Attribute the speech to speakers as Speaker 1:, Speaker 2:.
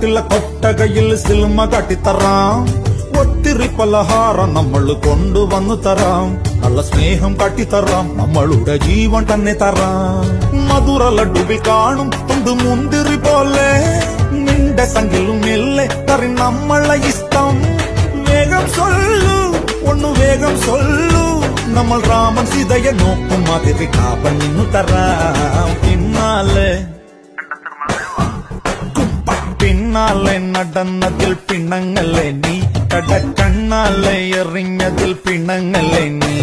Speaker 1: നാട്ടിലെ കൊട്ടകയിൽ സിനിമ കാട്ടിത്തറാം. ഒത്തിരി പലഹാരം നമ്മൾ കൊണ്ടുവന്നു തരാം. നല്ല സ്നേഹം കാട്ടിത്തറാം. നമ്മളുടെ ജീവൻ തന്നെ തരാം. മധുര ലഡുവിൽ കാണും തൊണ്ട് മുന്തിരി പോലെ നിന്റെ സംഖ്യലും ഇല്ലേ കറി നമ്മളെ ഇഷ്ടം. വേഗം സൊല്ലു ഒന്നു വേഗം സൊല്ലു. നമ്മൾ രാമൻ സീതയെ നോക്കും മാതിരി കാപ്പണിന്നു തരാം. പിന്നാലെ നടന്നതിൽ പിണങ്ങല്ലേ നീ. കടക്കണ്ണാലെ എറിഞ്ഞതിൽ പിണങ്ങല്ലേ നീ.